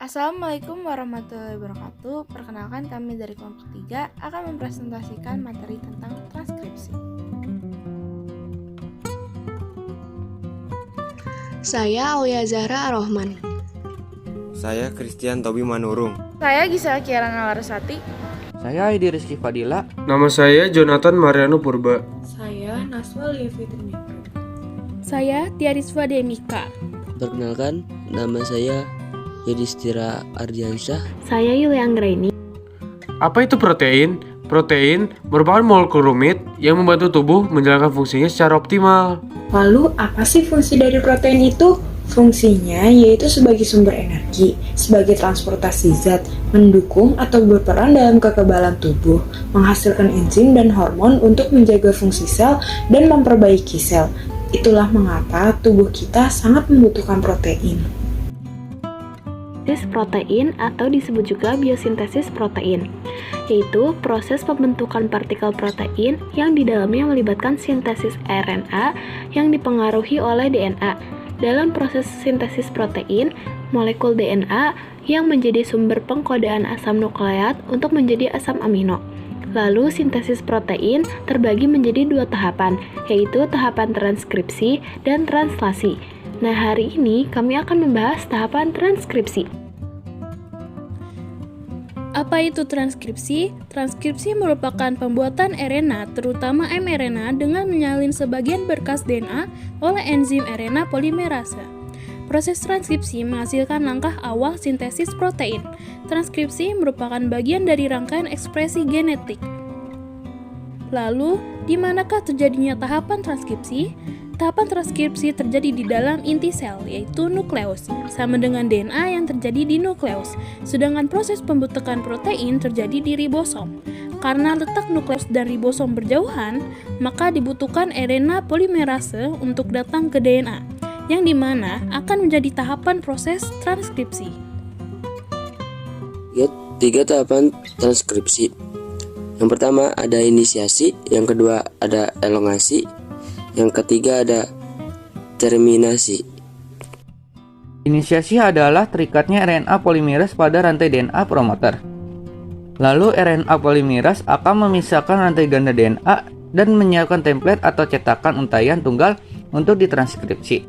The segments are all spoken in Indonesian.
Assalamualaikum warahmatullahi wabarakatuh. Perkenalkan, kami dari kelompok 3 akan mempresentasikan materi tentang transkripsi. Saya Aulia Zahra Ar-Rahman. Saya Christian Tobi Manurung. Saya Gisela Kirana Larasati. Saya Aidi Rizky Fadila. Nama saya Jonathan Mariano Purba. Saya Naswa Lievitri. Saya Tiariswa Demika. Perkenalkan, nama saya Yudhistira Ardiansyah. Saya Yulia Anggraini. Apa itu protein? Protein merupakan molekul rumit yang membantu tubuh menjalankan fungsinya secara optimal. Lalu apa sih fungsi dari protein itu? Fungsinya yaitu sebagai sumber energi, sebagai transportasi zat, mendukung atau berperan dalam kekebalan tubuh, menghasilkan enzim dan hormon untuk menjaga fungsi sel dan memperbaiki sel. Itulah mengapa tubuh kita sangat membutuhkan protein. Sintesis protein atau disebut juga biosintesis protein, yaitu proses pembentukan partikel protein yang di dalamnya melibatkan sintesis RNA yang dipengaruhi oleh DNA. Dalam proses sintesis protein, molekul DNA yang menjadi sumber pengkodaan asam nukleat untuk menjadi asam amino. Lalu sintesis protein terbagi menjadi dua tahapan, yaitu tahapan transkripsi dan translasi. Nah, hari ini kami akan membahas tahapan transkripsi. Apa itu transkripsi? Transkripsi merupakan pembuatan RNA, terutama mRNA, dengan menyalin sebagian berkas DNA oleh enzim RNA polimerase. Proses transkripsi menghasilkan langkah awal sintesis protein. Transkripsi merupakan bagian dari rangkaian ekspresi genetik. Lalu, di manakah terjadinya tahapan transkripsi? Tahapan transkripsi terjadi di dalam inti sel, yaitu nukleus, sama dengan DNA yang terjadi di nukleus. Sedangkan proses pembentukan protein terjadi di ribosom. Karena letak nukleus dan ribosom berjauhan, maka dibutuhkan RNA polimerase untuk datang ke DNA, yang dimana akan menjadi tahapan proses transkripsi. Ya, 3 tahapan transkripsi. Yang pertama ada inisiasi, yang kedua ada elongasi, yang ketiga ada terminasi. Inisiasi adalah terikatnya RNA polimerase pada rantai DNA promoter. Lalu RNA polimerase akan memisahkan rantai ganda DNA dan menyiapkan template atau cetakan untaian tunggal untuk ditranskripsi.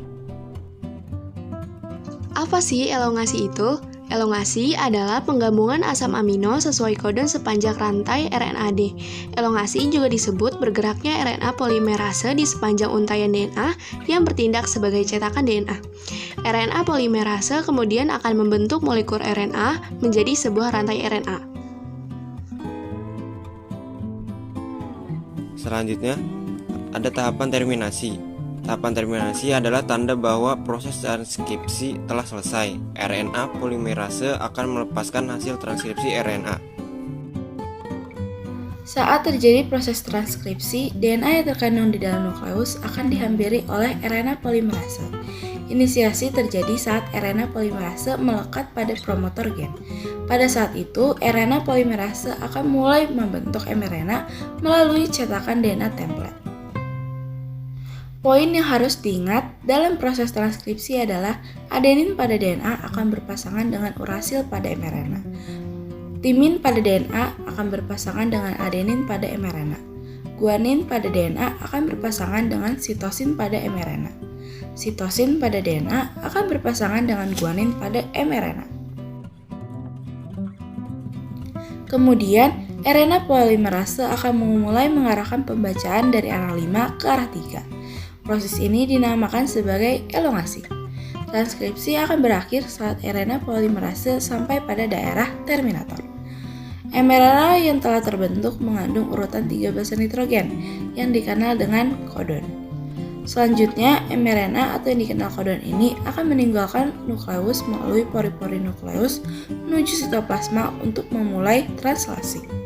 Apa sih elongasi itu? Elongasi adalah penggabungan asam amino sesuai kode sepanjang rantai RNAD. Elongasi juga disebut bergeraknya RNA polimerase di sepanjang untaian DNA yang bertindak sebagai cetakan DNA. RNA polimerase kemudian akan membentuk molekul RNA menjadi sebuah rantai RNA. Selanjutnya, ada tahapan terminasi. Tahapan terminasi adalah tanda bahwa proses transkripsi telah selesai. RNA polimerase akan melepaskan hasil transkripsi RNA. Saat terjadi proses transkripsi, DNA yang terkandung di dalam nukleus akan dihampiri oleh RNA polimerase. Inisiasi terjadi saat RNA polimerase melekat pada promotor gen. Pada saat itu, RNA polimerase akan mulai membentuk mRNA melalui cetakan DNA template. Poin yang harus diingat dalam proses transkripsi adalah adenin pada DNA akan berpasangan dengan urasil pada mRNA. Timin pada DNA akan berpasangan dengan adenin pada mRNA. Guanin pada DNA akan berpasangan dengan sitosin pada mRNA. Sitosin pada DNA akan berpasangan dengan guanin pada mRNA. Kemudian, RNA polimerase akan memulai mengarahkan pembacaan dari arah 5 ke arah 3. Proses ini dinamakan sebagai elongasi. Transkripsi akan berakhir saat RNA polimerase sampai pada daerah terminator. mRNA yang telah terbentuk mengandung urutan 13 nitrogen yang dikenal dengan kodon. Selanjutnya, mRNA atau yang dikenal kodon ini akan meninggalkan nukleus melalui pori-pori nukleus menuju sitoplasma untuk memulai translasi.